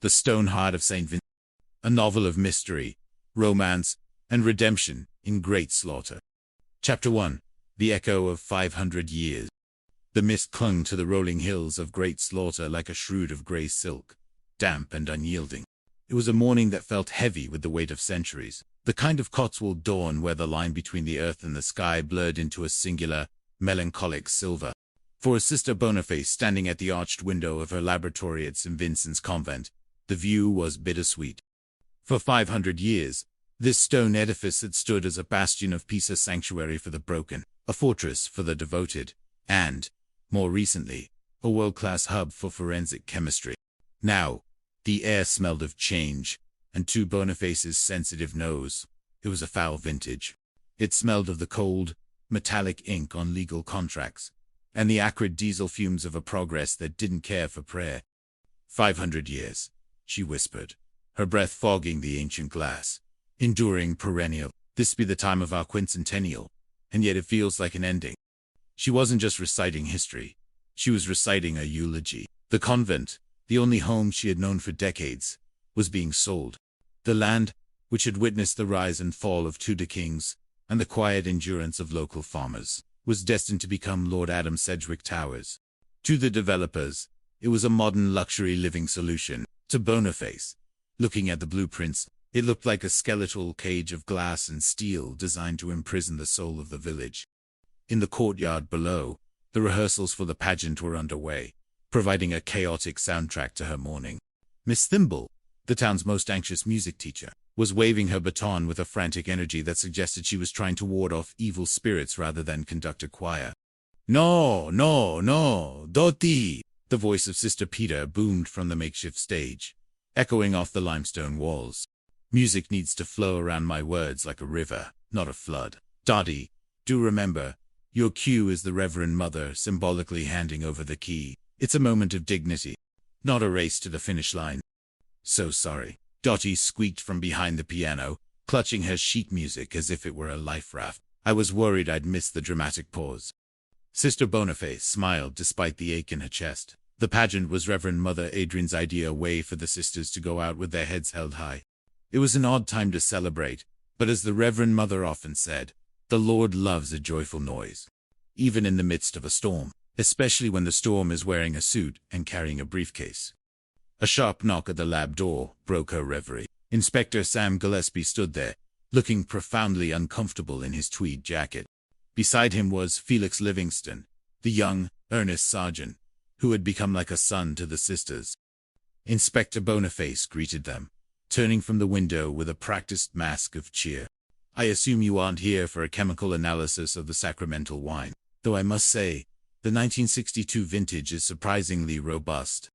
The Stone Heart of St. Vincent, a novel of mystery, romance, and redemption in Great Slaughter. Chapter 1. The Echo of 500 Years. The mist clung to the rolling hills of Great Slaughter like a shroud of grey silk, damp and unyielding. It was a morning that felt heavy with the weight of centuries, the kind of Cotswold dawn where the line between the earth and the sky blurred into a singular, melancholic silver. For Sister Boniface, standing at the arched window of her laboratory at St. Vincent's Convent, the view was bittersweet. For 500 years, this stone edifice had stood as a bastion of peace, a sanctuary for the broken, a fortress for the devoted, and, more recently, a world-class hub for forensic chemistry. Now, the air smelled of change, and to Boniface's sensitive nose, it was a foul vintage. It smelled of the cold, metallic ink on legal contracts, and the acrid diesel fumes of a progress that didn't care for prayer. 500 years, she whispered, her breath fogging the ancient glass. Enduring, perennial. This be the time of our quincentennial, and yet it feels like an ending. She wasn't just reciting history. She was reciting a eulogy. The convent, the only home she had known for decades, was being sold. The land, which had witnessed the rise and fall of Tudor kings, and the quiet endurance of local farmers, was destined to become Lord Adam Sedgwick Towers. To the developers, it was a modern luxury living solution. To Boniface, looking at the blueprints, it looked like a skeletal cage of glass and steel designed to imprison the soul of the village. In the courtyard below, the rehearsals for the pageant were underway, providing a chaotic soundtrack to her morning. Miss Thimble, the town's most anxious music teacher, was waving her baton with a frantic energy that suggested she was trying to ward off evil spirits rather than conduct a choir. "No, no, no, Dottie!" The voice of Sister Peter boomed from the makeshift stage, echoing off the limestone walls. "Music needs to flow around my words like a river, not a flood. Dottie, do remember, your cue is the Reverend Mother symbolically handing over the key. It's a moment of dignity, not a race to the finish line." "So sorry," Dottie squeaked from behind the piano, clutching her sheet music as if it were a life raft. "I was worried I'd miss the dramatic pause." Sister Boniface smiled despite the ache in her chest. The pageant was Reverend Mother Adrian's idea, a way for the sisters to go out with their heads held high. It was an odd time to celebrate, but as the Reverend Mother often said, the Lord loves a joyful noise, even in the midst of a storm, especially when the storm is wearing a suit and carrying a briefcase. A sharp knock at the lab door broke her reverie. Inspector Sam Gillespie stood there, looking profoundly uncomfortable in his tweed jacket. Beside him was Felix Livingston, the young, earnest sergeant, who had become like a son to the sisters. Inspector Boniface greeted them, turning from the window with a practiced mask of cheer. "I assume you aren't here for a chemical analysis of the sacramental wine, though I must say, the 1962 vintage is surprisingly robust."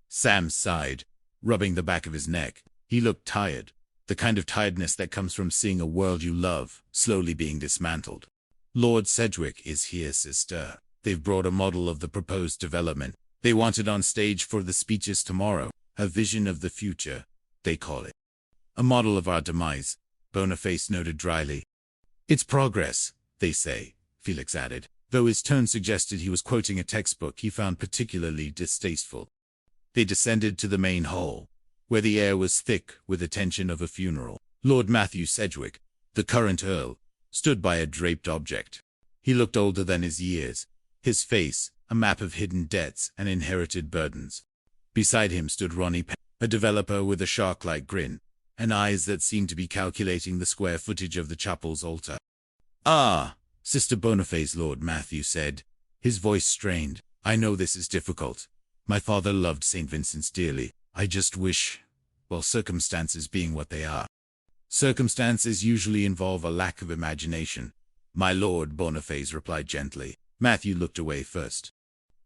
Sam sighed, rubbing the back of his neck. He looked tired, the kind of tiredness that comes from seeing a world you love slowly being dismantled. "Lord Sedgwick is here, sister. They've brought a model of the proposed development. They want it on stage for the speeches tomorrow. A vision of the future, they call it." "A model of our demise," Boniface noted dryly. "It's progress, they say," Felix added, though his tone suggested he was quoting a textbook he found particularly distasteful. They descended to the main hall, where the air was thick with the tension of a funeral. Lord Matthew Sedgwick, the current Earl, stood by a draped object. He looked older than his years, his face a map of hidden debts and inherited burdens. Beside him stood Ronnie Penny, a developer with a shark-like grin, and eyes that seemed to be calculating the square footage of the chapel's altar. "Ah, Sister Boniface," Lord Matthew said, his voice strained. "I know this is difficult. My father loved St. Vincent's dearly. I just wish, well, circumstances being what they are." "Circumstances usually involve a lack of imagination, my lord," Boniface replied gently. Matthew looked away first.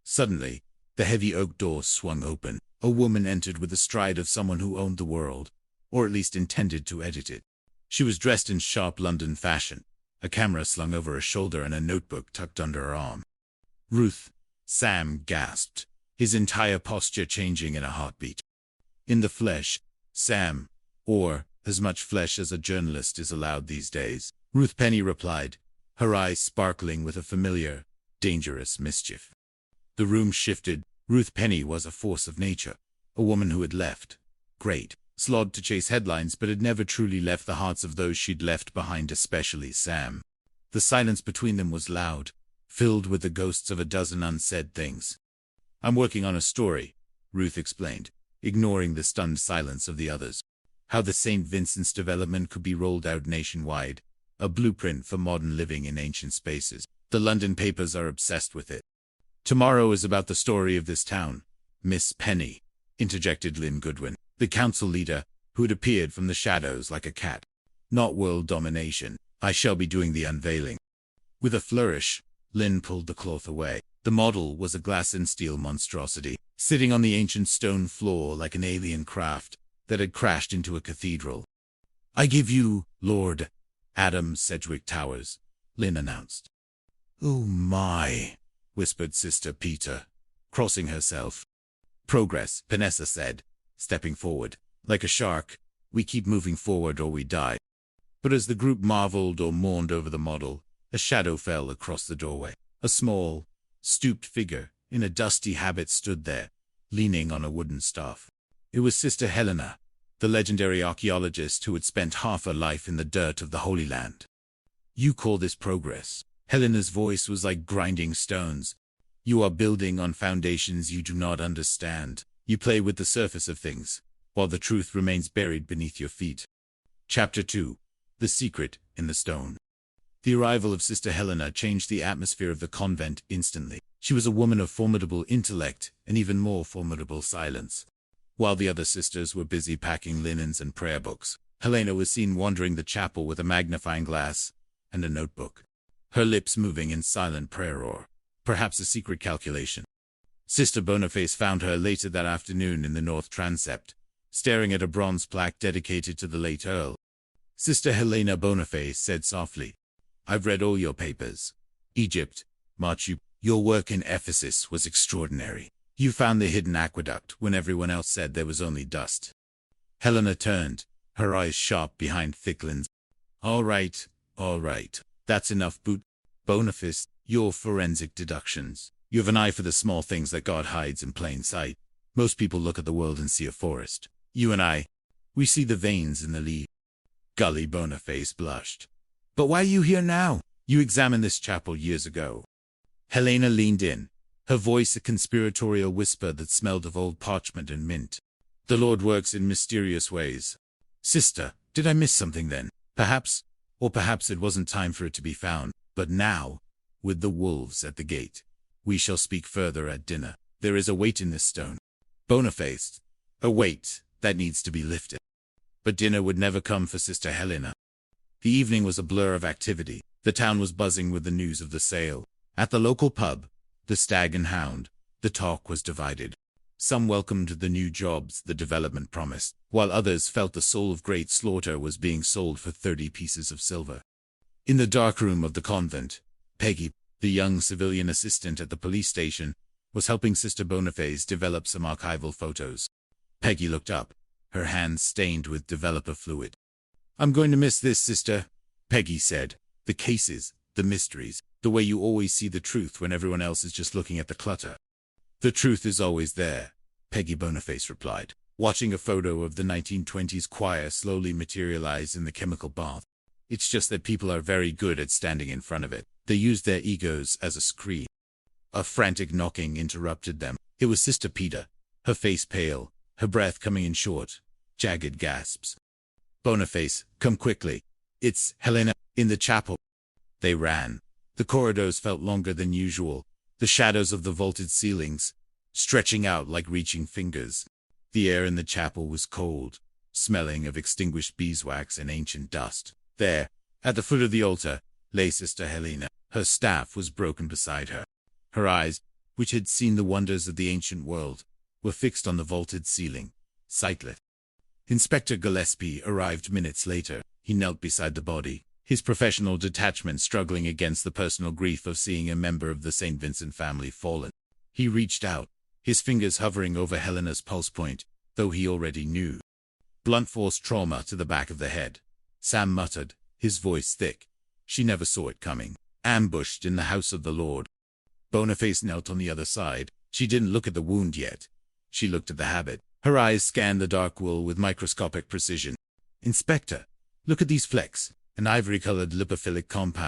Suddenly, the heavy oak door swung open. A woman entered with the stride of someone who owned the world, or at least intended to edit it. She was dressed in sharp London fashion, a camera slung over her shoulder and a notebook tucked under her arm. "Ruth," Sam gasped, his entire posture changing in a heartbeat. "In the flesh, Sam, or as much flesh as a journalist is allowed these days," Ruth Penny replied, her eyes sparkling with a familiar, dangerous mischief. The room shifted. Ruth Penny was a force of nature, a woman who had left, great slog to chase headlines, but had never truly left the hearts of those she'd left behind, especially Sam. The silence between them was loud, filled with the ghosts of a dozen unsaid things. "I'm working on a story," Ruth explained, ignoring the stunned silence of the others. How the St. Vincent's development could be rolled out nationwide, a blueprint for modern living in ancient spaces. The London papers are obsessed with it. "Tomorrow is about the story of this town, Miss Penny," interjected Lynn Goodwin, the council leader, who had appeared from the shadows like a cat. "Not world domination. I shall be doing the unveiling." With a flourish, Lynn pulled the cloth away. The model was a glass and steel monstrosity, sitting on the ancient stone floor like an alien craft that had crashed into a cathedral. "I give you, Lord Adam Sedgwick Towers," Lynn announced. "Oh my," whispered Sister Peter, crossing herself. "Progress," Vanessa said, stepping forward. "Like a shark, we keep moving forward or we die." But as the group marveled or mourned over the model, a shadow fell across the doorway. A small, stooped figure in a dusty habit stood there, leaning on a wooden staff. It was Sister Helena, the legendary archaeologist who had spent half her life in the dirt of the Holy Land. "You call this progress?" Helena's voice was like grinding stones. "You are building on foundations you do not understand. You play with the surface of things, while the truth remains buried beneath your feet." Chapter 2. The Secret in the Stone. The arrival of Sister Helena changed the atmosphere of the convent instantly. She was a woman of formidable intellect and even more formidable silence. While the other sisters were busy packing linens and prayer books, Helena was seen wandering the chapel with a magnifying glass and a notebook, her lips moving in silent prayer or perhaps a secret calculation. Sister Boniface found her later that afternoon in the north transept, staring at a bronze plaque dedicated to the late Earl. Sister Helena Boniface said softly, "I've read all your papers. Egypt, Machu, your work in Ephesus was extraordinary. You found the hidden aqueduct when everyone else said there was only dust." Helena turned, her eyes sharp behind thick lenses. All right. That's enough, Boniface, your forensic deductions. You have an eye for the small things that God hides in plain sight. Most people look at the world and see a forest. You and I, we see the veins in the leaves." Gully Boniface blushed. "But why are you here now? You examined this chapel years ago." Helena leaned in, her voice a conspiratorial whisper that smelled of old parchment and mint. "The Lord works in mysterious ways. Sister, did I miss something then? Perhaps it wasn't time for it to be found. But now, with the wolves at the gate, we shall speak further at dinner. There is a weight in this stone." Boniface, "A weight that needs to be lifted." But dinner would never come for Sister Helena. The evening was a blur of activity. The town was buzzing with the news of the sale. At the local pub, the Stag and Hound, the talk was divided. Some welcomed the new jobs the development promised, while others felt the soul of Great Slaughter was being sold for 30 pieces of silver. In the dark room of the convent, Peggy, the young civilian assistant at the police station, was helping Sister Boniface develop some archival photos. Peggy looked up, her hands stained with developer fluid. "I'm going to miss this, Sister," Peggy said. "The cases, the mysteries, the way you always see the truth when everyone else is just looking at the clutter." "The truth is always there," Peggy Boniface replied, watching a photo of the 1920s choir slowly materialize in the chemical bath. "It's just that people are very good at standing in front of it. They use their egos as a screen." A frantic knocking interrupted them. It was Sister Peter, her face pale, her breath coming in short, jagged gasps. "Boniface, come quickly. It's Helena, in the chapel." They ran. The corridors felt longer than usual, the shadows of the vaulted ceilings stretching out like reaching fingers. The air in the chapel was cold, smelling of extinguished beeswax and ancient dust. There, at the foot of the altar, lay Sister Helena. Her staff was broken beside her. Her eyes, which had seen the wonders of the ancient world, were fixed on the vaulted ceiling, sightless. Inspector Gillespie arrived minutes later. He knelt beside the body, his professional detachment struggling against the personal grief of seeing a member of the St. Vincent family fallen. He reached out, his fingers hovering over Helena's pulse point, though he already knew. "Blunt force trauma to the back of the head," Sam muttered, his voice thick. "She never saw it coming. Ambushed in the house of the Lord." Boniface knelt on the other side. She didn't look at the wound yet. She looked at the habit. Her eyes scanned the dark wool with microscopic precision. Inspector, look at these flecks, an ivory-colored lipophilic compound.